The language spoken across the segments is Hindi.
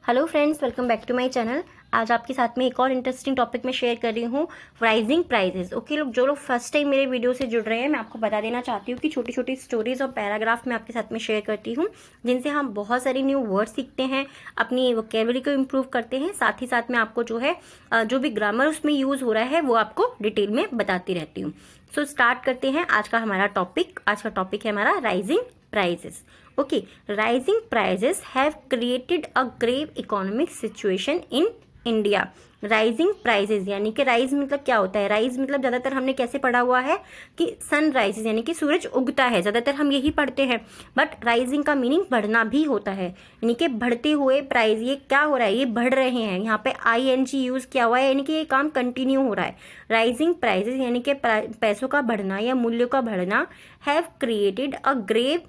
Hello friends, welcome back to my channel. आज आपके साथ में एक और इंटरेस्टिंग टॉपिक में शेयर कर रही हूँ, राइजिंग प्राइजेस। ओके, जो लोग फर्स्ट टाइम मेरे वीडियो से जुड़ रहे हैं, मैं आपको बता देना चाहती हूँ कि छोटी छोटी स्टोरीज और पैराग्राफ मैं आपके साथ में शेयर करती हूँ, जिनसे हम बहुत सारे न्यू वर्ड सीखते हैं, अपनी वोकैबुलरी को इम्प्रूव करते हैं। साथ ही साथ में आपको जो है जो भी ग्रामर उसमें यूज़ हो रहा है वो आपको डिटेल में बताती रहती हूँ। सो स्टार्ट करते हैं आज का हमारा टॉपिक। आज का टॉपिक है हमारा rising prices. Okay, rising prices have created a grave economic situation in India. Rising prices यानी कि राइज मतलब क्या होता है? राइज मतलब ज्यादातर हमने कैसे पढ़ा हुआ है कि सन राइजेस यानी कि सूरज उगता है, ज्यादातर हम यही पढ़ते हैं। बट राइजिंग का मीनिंग बढ़ना भी होता है, यानी कि बढ़ते हुए प्राइस। ये क्या हो रहा है? ये बढ़ रहे हैं। यहाँ पे ING यूज किया हुआ है, यानी कि ये काम कंटिन्यू हो रहा है। राइजिंग प्राइजेस यानी कि पैसों का बढ़ना या मूल्यों का बढ़ना have created a grave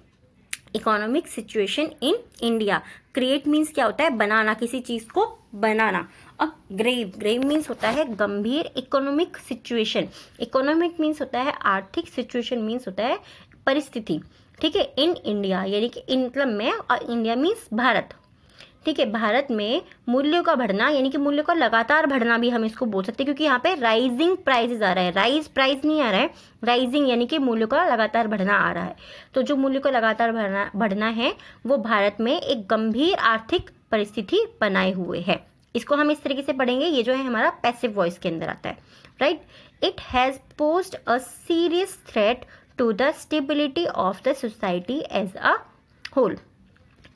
economic situation in India. Create means क्या होता है? बनाना, किसी चीज को बनाना। और ग्रेव मीन्स होता है गंभीर। इकोनॉमिक सिचुएशन, इकोनॉमिक मीन्स होता है आर्थिक, सिचुएशन मीन्स होता है परिस्थिति। ठीक है, इन इंडिया यानी कि इन मतलब में, और इंडिया मीन्स भारत। ठीक है, भारत में मूल्यों का बढ़ना यानी कि मूल्यों का लगातार बढ़ना भी हम इसको बोल सकते हैं, क्योंकि यहाँ पे राइजिंग प्राइसेस आ रहा है, राइज प्राइस नहीं आ रहा है, राइजिंग यानी कि मूल्यों का लगातार बढ़ना आ रहा है। तो जो मूल्यों का लगातार बढ़ना है वो भारत में एक गंभीर आर्थिक परिस्थिति बनाए हुए है। इसको हम इस तरीके से पढ़ेंगे, ये जो है हमारा पैसिव वॉइस के अंदर आता है। Right, it has posed a serious threat to the stability of the society as a whole.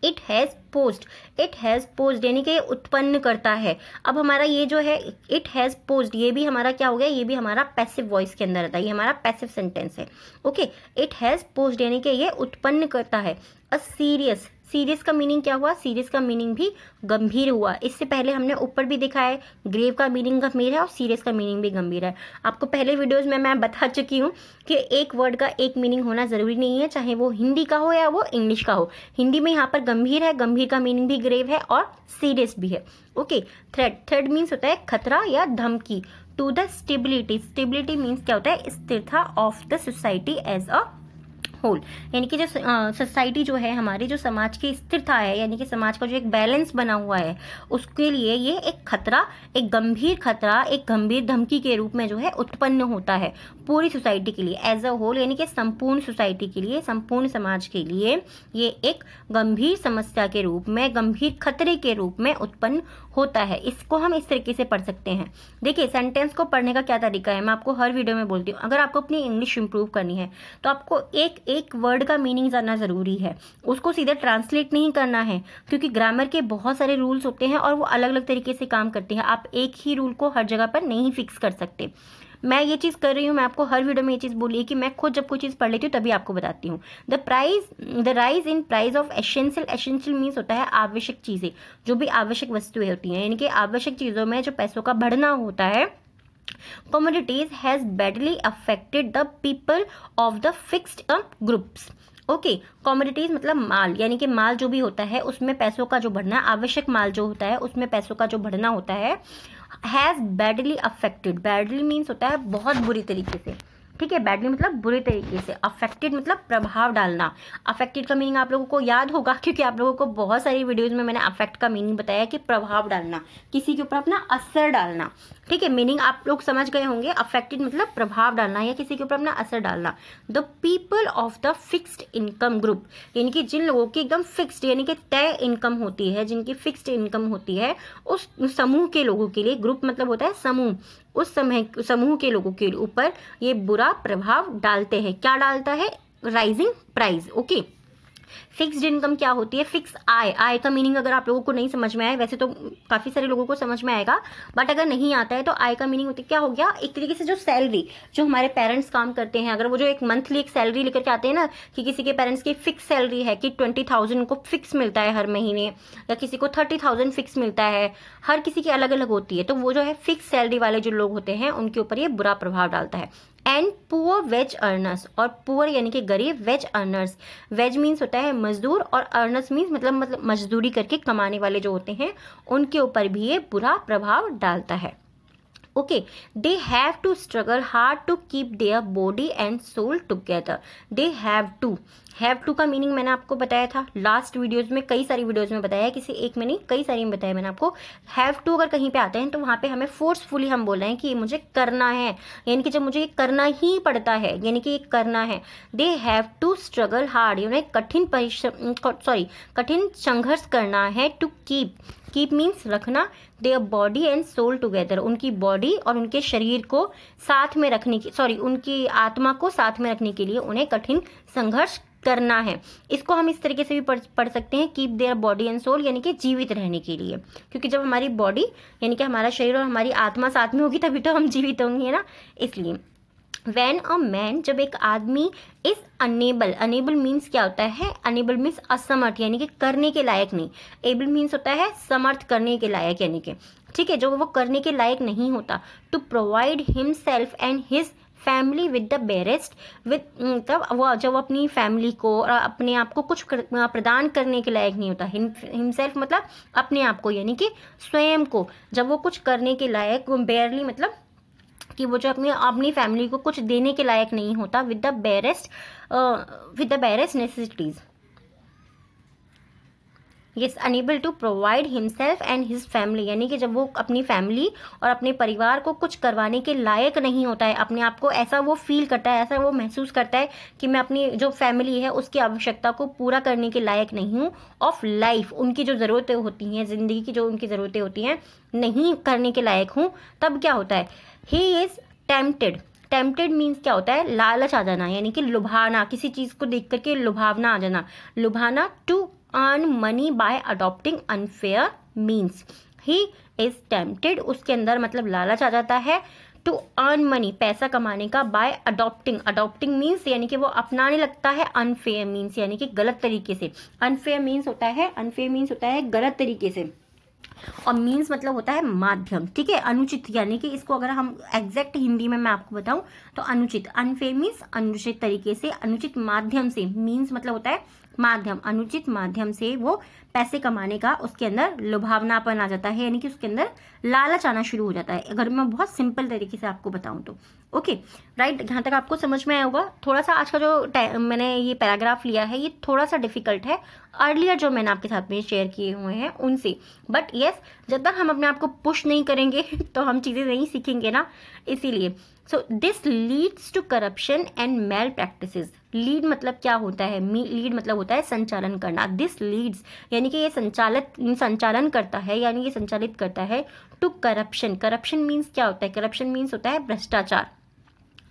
It has posed यानी कि उत्पन्न करता है। अब हमारा ये जो है इट हैज पोज्ड, ये भी हमारा क्या हो गया? ये भी हमारा पैसिव वॉइस के अंदर आता है, ये हमारा पैसिव सेंटेंस है। ओके, इट हैज पोज्ड यानी कि ये उत्पन्न करता है। अ सीरियस, सीरियस का मीनिंग क्या हुआ? सीरियस का मीनिंग भी गंभीर हुआ। इससे पहले हमने ऊपर भी देखा है, ग्रेव का मीनिंग गंभीर है और सीरियस का मीनिंग भी गंभीर है। आपको पहले वीडियोस में मैं बता चुकी हूँ कि एक वर्ड का एक मीनिंग होना जरूरी नहीं है, चाहे वो हिंदी का हो या वो इंग्लिश का हो। हिंदी में यहाँ पर गंभीर है, गंभीर का मीनिंग भी ग्रेव है और सीरियस भी है। ओके, थ्रेट मीन्स होता है खतरा या धमकी। To the stability, stability means क्या होता है? स्थिरता of the society as a whole, यानी कि जो सोसाइटी जो है हमारी, जो समाज की स्थिरता है, यानी कि समाज का जो एक बैलेंस बना हुआ है, उसके लिए ये एक खतरा, एक गंभीर खतरा, एक गंभीर धमकी के रूप में जो है उत्पन्न होता है पूरी सोसाइटी के लिए। एज अ होल यानी कि संपूर्ण सोसाइटी के लिए, संपूर्ण समाज के लिए ये एक गंभीर समस्या के रूप में, गंभीर खतरे के रूप में उत्पन्न होता है। इसको हम इस तरीके से पढ़ सकते हैं। देखिए, सेंटेंस को पढ़ने का क्या तरीका है, मैं आपको हर वीडियो में बोलती हूँ। अगर आपको अपनी इंग्लिश इंप्रूव करनी है तो आपको एक वर्ड का मीनिंग जानना जरूरी है, उसको सीधे ट्रांसलेट नहीं करना है, क्योंकि ग्रामर के बहुत सारे रूल्स होते हैं और वो अलग अलग तरीके से काम करते हैं। आप एक ही रूल को हर जगह पर नहीं फिक्स कर सकते। मैं ये चीज़ कर रही हूँ, मैं आपको हर वीडियो में ये चीज़ बोली है कि मैं खुद जब कोई चीज़ पढ़ लेती हूँ तभी आपको बताती हूँ। The rise in price of essential, essential means होता है आवश्यक चीज़ें, जो भी आवश्यक वस्तुएं होती हैं, यानी कि आवश्यक चीज़ों में जो पैसों का बढ़ना होता है। Commodities has badly affected the people of the fixed groups. Okay, commodities मतलब माल, यानी कि माल जो भी होता है उसमें पैसों का जो बढ़ना, आवश्यक माल जो होता है उसमें पैसों का जो बढ़ना होता है। Has badly affected, badly means होता है बहुत बुरी तरीके से। ठीक है, बैडली मतलब बुरी तरीके से, अफेक्टेड मतलब प्रभाव डालना। अफेक्टेड का मीनिंग आप लोगों को याद होगा, क्योंकि आप लोगों को बहुत सारी वीडियोज में मैंने अफेक्ट का मीनिंग बताया कि प्रभाव डालना, किसी के ऊपर अपना असर डालना। ठीक है, मीनिंग आप लोग समझ गए होंगे। अफेक्टेड मतलब प्रभाव डालना या किसी के ऊपर अपना असर डालना। The people of the fixed income group, यानी कि जिन लोगों की एकदम फिक्स्ड यानी कि तय इनकम होती है, जिनकी फिक्स्ड इनकम होती है, उस समूह के लोगों के लिए, ग्रुप मतलब होता है समूह, उस समूह के लोगों के ऊपर ये बुरा प्रभाव डालते हैं। क्या डालता है? Rising price. Okay, fixed income क्या होती है? फिक्स आय, आय का मीनिंग अगर आप लोगों को नहीं समझ में आए, वैसे तो काफी सारे लोगों को समझ में आएगा, बट अगर नहीं आता है तो आय का मीनिंग होती है, क्या हो गया? एक तरीके से जो सैलरी, जो हमारे पेरेंट्स काम करते हैं, अगर वो जो एक मंथली एक सैलरी लेकर के आते हैं ना, कि किसी के पेरेंट्स की फिक्स सैलरी है कि 20,000 को फिक्स मिलता है हर महीने, या किसी को 30,000 फिक्स मिलता है, हर किसी की अलग अलग होती है, तो वो जो है फिक्स सैलरी वाले जो लोग होते हैं उनके ऊपर ये बुरा प्रभाव डालता है। एंड पुअर वेज अर्नर्स, और पुअर यानी कि गरीब, वेज अर्नर्स, वेज मीन्स होता है मजदूर और अर्नर्स मीन्स मतलब मजदूरी करके कमाने वाले जो होते हैं, उनके ऊपर भी ये बुरा प्रभाव डालता है। Okay, they have to struggle hard to keep their body and soul together. They have to का मीनिंग मैंने आपको बताया था लास्ट वीडियोज में, कई सारी वीडियोज में बताया है, किसी एक में नहीं कई सारी में बताया मैंने आपको। हैव टू अगर कहीं पे आते हैं तो वहाँ पे हमें फोर्सफुली हम बोल रहे हैं कि मुझे करना है, यानी कि जब मुझे ये करना ही पड़ता है, यानी कि ये करना है। They have to struggle hard, उन्हें कठिन संघर्ष करना है। टू कीप मीन्स रखना, their body and soul together, उनकी बॉडी और उनके शरीर को साथ में रखने की उनकी आत्मा को साथ में रखने के लिए उन्हें कठिन संघर्ष करना है। इसको हम इस तरीके से भी पढ़ सकते हैं, keep their body and soul, यानी कि जीवित रहने के लिए, क्योंकि जब हमारी बॉडी यानी कि हमारा शरीर और हमारी आत्मा साथ में होगी तभी तो हम जीवित होंगे ना, इसलिए। When a man, जब एक आदमी इज अनेबल मीन्स क्या होता है, अनेबल मीन्स असमर्थ, यानी कि करने के लायक नहीं। एबल मीन्स होता है समर्थ, करने के लायक, यानी कि ठीक है, जो वो करने के लायक नहीं होता। To provide himself and his family with the barest, तब वो जब अपनी फैमिली को और अपने आप को कुछ प्रदान करने के लायक नहीं होता। हिमसेल्फ मतलब अपने आप को, यानी कि स्वयं को, जब वो कुछ करने के लायक, बेयरली मतलब कि वो जो अपनी फैमिली को कुछ देने के लायक नहीं होता। With the barest necessities, yes, unable to provide himself and his family, यानी कि जब वो अपनी फैमिली और अपने परिवार को कुछ करवाने के लायक नहीं होता है, अपने आप को ऐसा वो फील करता है, ऐसा वो महसूस करता है कि मैं अपनी जो फैमिली है उसकी आवश्यकता को पूरा करने के लायक नहीं हूँ। ऑफ लाइफ, उनकी जो ज़रूरतें होती हैं, ज़िंदगी की जो उनकी ज़रूरतें होती हैं, नहीं करने के लायक हूँ, तब क्या होता है, ही इज़ टेम्पटेड मीन्स क्या होता है, लालच आ जाना, यानी कि लुभाना, किसी चीज़ को देख करके लुभावना आ जाना, लुभाना। To earn money by adopting unfair means, he is tempted, उसके अंदर मतलब लालच आ जाता है। टू अर्न मनी, पैसा कमाने का, बाय अडॉप्टिंग मीन्स यानी कि वो अपनाने लगता है, अनफेयर मीन्स यानी कि गलत तरीके से। अनफेयर मीन्स होता है गलत तरीके से, और मीन्स मतलब होता है माध्यम, ठीक है, अनुचित, यानी कि इसको अगर हम एग्जैक्ट हिंदी में मैं आपको बताऊं तो अनुचित, अनफेयर मीन्स अनुचित तरीके से, अनुचित माध्यम से, मीन्स मतलब होता है माध्यम, अनुचित माध्यम से वो पैसे कमाने का उसके अंदर लुभावनापन आ जाता है, यानी कि उसके अंदर लालच आना शुरू हो जाता है, अगर मैं बहुत सिंपल तरीके से आपको बताऊं तो। ओके राइट, यहाँ तक आपको समझ में आया होगा। थोड़ा सा आज का जो मैंने ये पैराग्राफ लिया है ये थोड़ा सा डिफिकल्ट है अर्लियर जो मैंने आपके साथ में शेयर किए हुए हैं उनसे, बट यस, जब तक हम अपने आप को पुश नहीं करेंगे तो हम चीज़ें नहीं सीखेंगे ना, इसीलिए। So this leads to corruption and malpractices. Lead मतलब क्या होता है, लीड मतलब होता है संचालन करना। दिस लीड्स यानी कि ये संचालन करता है, यानी ये संचालित करता है टू करप्शन। करप्शन मीन्स क्या होता है, करप्शन मीन्स होता है भ्रष्टाचार।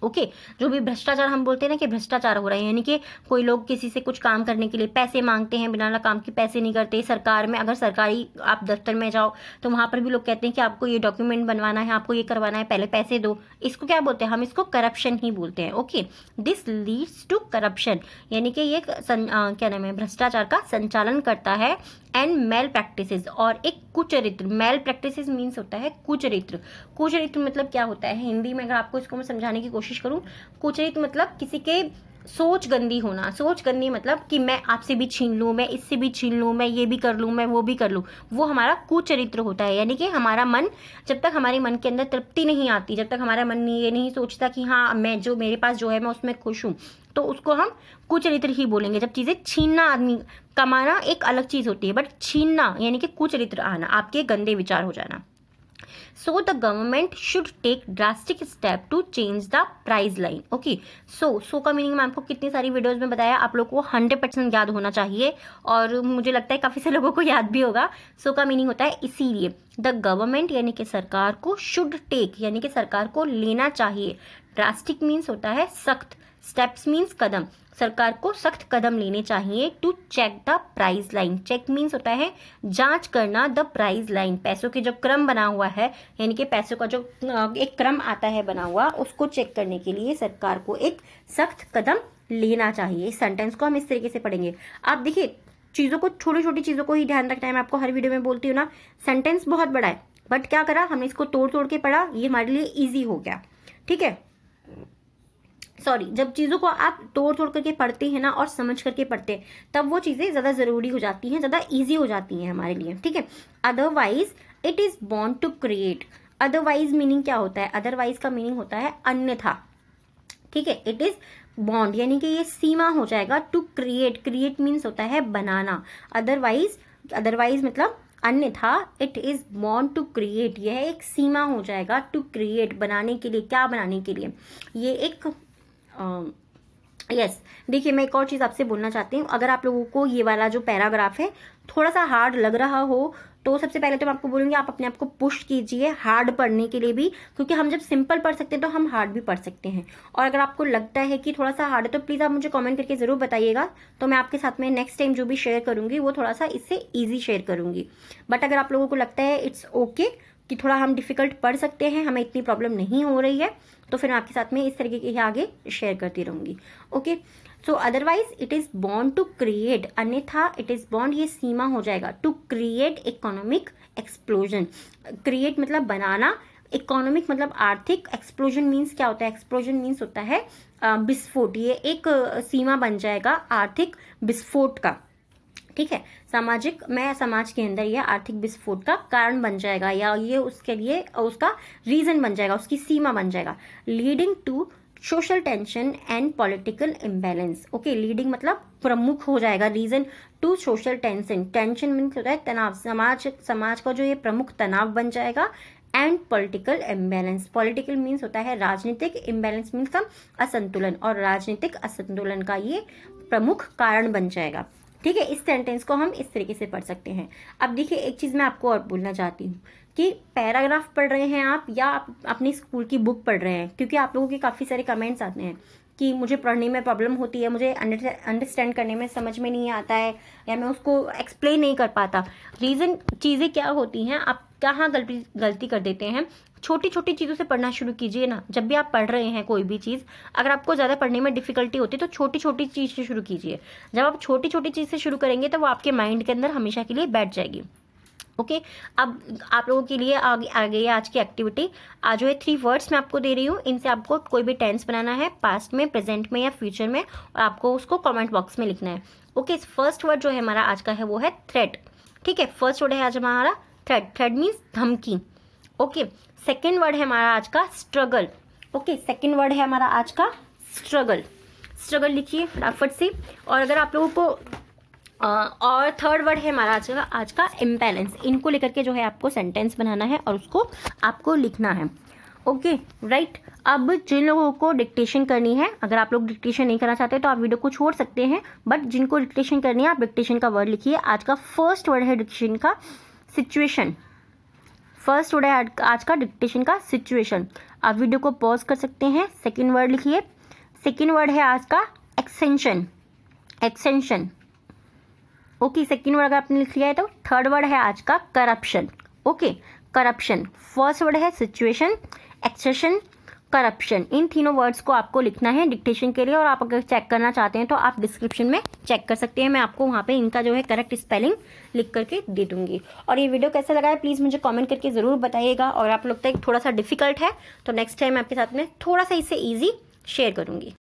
ओके जो भी भ्रष्टाचार हम बोलते हैं ना कि भ्रष्टाचार हो रहा है, यानी कि कोई लोग किसी से कुछ काम करने के लिए पैसे मांगते हैं, बिना काम के पैसे नहीं करते। सरकार में अगर सरकारी आप दफ्तर में जाओ तो वहां पर भी लोग कहते हैं कि आपको ये डॉक्यूमेंट बनवाना है, आपको ये करवाना है, पहले पैसे दो। इसको क्या बोलते हैं, हम इसको करप्शन ही बोलते हैं। Okay this leads to corruption, यानी कि ये क्या नाम है, भ्रष्टाचार का संचालन करता है। एंड मेल प्रैक्टिसेस, और एक कुचरित्र, मेल प्रैक्टिसेस मीन्स होता है कुचरित्र। कुचरित्र मतलब क्या होता है हिंदी में, अगर आपको इसको मैं समझाने की कोशिश करूं, कुचरित्र मतलब किसी के सोच गंदी होना। सोच गंदी मतलब कि मैं आपसे भी छीन लूं, मैं इससे भी छीन लूं, मैं ये भी कर लूं, मैं वो भी कर लूं, वो हमारा कुचरित्र होता है। यानी कि हमारा मन, जब तक हमारे मन के अंदर तृप्ति नहीं आती, जब तक हमारा मन ये नहीं सोचता कि हाँ मैं जो मेरे पास जो है मैं उसमें खुश हूँ, तो उसको हम कुचरित्र ही बोलेंगे। जब चीजें छीनना, आदमी कमाना एक अलग चीज होती है, बट छीनना यानी कि कुचरित्र आना, आपके गंदे विचार हो जाना। So the government should take drastic step to change the price line. Okay, so का मीनिंग मैं आपको कितनी सारी वीडियोस में बताया, आप लोग को 100% याद होना चाहिए, और मुझे लगता है काफी से लोगों को याद भी होगा। so का मीनिंग होता है इसीलिए, द गवर्नमेंट यानी कि सरकार को, शुड टेक यानी कि सरकार को लेना चाहिए। ड्रास्टिक मीन्स होता है सख्त, स्टेप्स मीन्स कदम, सरकार को सख्त कदम लेने चाहिए। To check the price line, check means होता है जांच करना, द प्राइस लाइन पैसों के जो क्रम बना हुआ है, यानी कि पैसों का जो एक क्रम आता है बना हुआ, उसको चेक करने के लिए सरकार को एक सख्त कदम लेना चाहिए। इस सेंटेंस को हम इस तरीके से पढ़ेंगे। आप देखिए चीजों को, छोटी छोटी चीजों को ही ध्यान रखना है। मैं आपको हर वीडियो में बोलती हूँ ना, सेंटेंस बहुत बड़ा है, बट क्या करा हमने, इसको तोड़ तोड़ के पढ़ा, ये हमारे लिए ईजी हो गया। ठीक है, सॉरी, जब चीजों को आप तोड़ तोड़ करके पढ़ते हैं ना और समझ करके पढ़ते हैं, तब वो चीजें ज्यादा जरूरी हो जाती हैं, ज्यादा इजी हो जाती हैं हमारे लिए। ठीक है, अदरवाइज इट इज बॉर्न टू क्रिएट, अदरवाइज मीनिंग क्या होता है? अदरवाइज का मीनिंग होता है अन्यथा, ठीक है। इट इज बॉन्ड यानी कि ये सीमा हो जाएगा। टू क्रिएट, क्रिएट मीन्स होता है बनाना। अदरवाइज, अदरवाइज मतलब अन्यथा। It is bound to create, यह एक सीमा हो जाएगा। टू क्रिएट बनाने के लिए, क्या बनाने के लिए? ये एक यस देखिए, मैं एक और चीज़ आपसे बोलना चाहती हूँ। अगर आप लोगों को ये वाला जो पैराग्राफ है थोड़ा सा हार्ड लग रहा हो तो सबसे पहले तो मैं आपको बोलूँगी आप अपने आप को पुश कीजिए हार्ड पढ़ने के लिए भी, क्योंकि हम जब सिंपल पढ़ सकते हैं तो हम हार्ड भी पढ़ सकते हैं। और अगर आपको लगता है कि थोड़ा सा हार्ड है तो प्लीज़ आप मुझे कमेंट करके ज़रूर बताइएगा, तो मैं आपके साथ में नेक्स्ट टाइम जो भी शेयर करूँगी वो थोड़ा सा इससे ईजी शेयर करूँगी। बट अगर आप लोगों को लगता है इट्स ओके कि थोड़ा हम डिफिकल्ट पढ़ सकते हैं, हमें इतनी प्रॉब्लम नहीं हो रही है, तो फिर मैं आपके साथ में इस तरीके के आगे शेयर करती रहूँगी। Okay, so otherwise it is bound to create, अन्यथा इट इज बॉन्ड ये सीमा हो जाएगा। To create economic explosion, create मतलब बनाना, इकोनॉमिक मतलब आर्थिक, एक्सप्लोजन मीन्स क्या होता है? एक्सप्लोजन मीन्स होता है विस्फोट। ये एक सीमा बन जाएगा आर्थिक विस्फोट का, ठीक है। सामाजिक में समाज के अंदर यह आर्थिक विस्फोट का कारण बन जाएगा, या ये उसके लिए उसका रीजन बन जाएगा, उसकी सीमा बन जाएगा। Leading to social tension and political imbalance. Okay, leading मतलब प्रमुख हो जाएगा, reason to social tension, tension means होता है तनाव, समाज का जो ये प्रमुख तनाव बन जाएगा। And political imbalance, political means होता है राजनीतिक, इम्बैलेंस मीन्स का असंतुलन, और राजनीतिक असंतुलन का ये प्रमुख कारण बन जाएगा, ठीक है। इस सेंटेंस को हम इस तरीके से पढ़ सकते हैं। अब देखिए, एक चीज़ मैं आपको और बोलना चाहती हूँ कि पैराग्राफ पढ़ रहे हैं आप या आप अपनी स्कूल की बुक पढ़ रहे हैं, क्योंकि आप लोगों के काफ़ी सारे कमेंट्स आते हैं कि मुझे पढ़ने में प्रॉब्लम होती है, मुझे अंडरस्टैंड करने में समझ में नहीं आता है, या मैं उसको एक्सप्लेन नहीं कर पाता। रीज़न चीज़ें क्या होती हैं, आप कहाँ गलती कर देते हैं? छोटी छोटी चीज़ों से पढ़ना शुरू कीजिए ना। जब भी आप पढ़ रहे हैं कोई भी चीज़, अगर आपको ज़्यादा पढ़ने में डिफिकल्टी होती है तो छोटी छोटी चीज़ से शुरू कीजिए। जब आप छोटी छोटी चीज़ से शुरू करेंगे तो वो आपके माइंड के अंदर हमेशा के लिए बैठ जाएगी। ओके, अब आप लोगों के लिए आगे आज की एक्टिविटी। आज जो है 3 वर्ड्स मैं आपको दे रही हूँ, इनसे आपको कोई भी टेंस बनाना है, पास्ट में, प्रेजेंट में या फ्यूचर में, और आपको उसको कमेंट बॉक्स में लिखना है। ओके, फर्स्ट वर्ड जो है हमारा आज का है वो है थ्रेट, ठीक है। फर्स्ट वर्ड है आज हमारा थ्रेट, थ्रेट मीन्स धमकी। ओके, सेकेंड वर्ड है हमारा आज का स्ट्रगल। ओके, सेकेंड वर्ड है हमारा आज का स्ट्रगल, स्ट्रगल लिखिए फटाफट से। और अगर आप लोगों को और थर्ड वर्ड है हमारा आज का इम्बैलेंस। इनको लेकर के जो है आपको सेंटेंस बनाना है और उसको आपको लिखना है। ओके राइट, अब जिन लोगों को डिक्टेशन करनी है, अगर आप लोग डिक्टेशन नहीं करना चाहते तो आप वीडियो को छोड़ सकते हैं, बट जिनको डिक्टेशन करनी है आप डिक्टेशन का वर्ड लिखिए। आज का फर्स्ट वर्ड है डिक्टेशन का सिचुएशन, फर्स्ट वर्ड है आज का डिक्टेशन का सिचुएशन। आप वीडियो को पॉज कर सकते हैं, सेकेंड वर्ड लिखिए। सेकेंड वर्ड है आज का extension, extension. Okay, second word अगर आपने लिख लिया है तो थर्ड वर्ड है आज का corruption. Okay, corruption. First word है सिचुएशन, एक्सेशन, करप्शन। इन तीनों वर्ड्स को आपको लिखना है डिक्टेशन के लिए, और आप अगर चेक करना चाहते हैं तो आप डिस्क्रिप्शन में चेक कर सकते हैं, मैं आपको वहाँ पे इनका जो है करेक्ट स्पेलिंग लिख करके दे दूंगी। और ये वीडियो कैसा लगा है प्लीज़ मुझे कमेंट करके ज़रूर बताइएगा, और आप लगता है थोड़ा सा डिफिकल्ट है तो नेक्स्ट टाइम मैं आपके साथ में थोड़ा सा इससे ईजी शेयर करूँगी।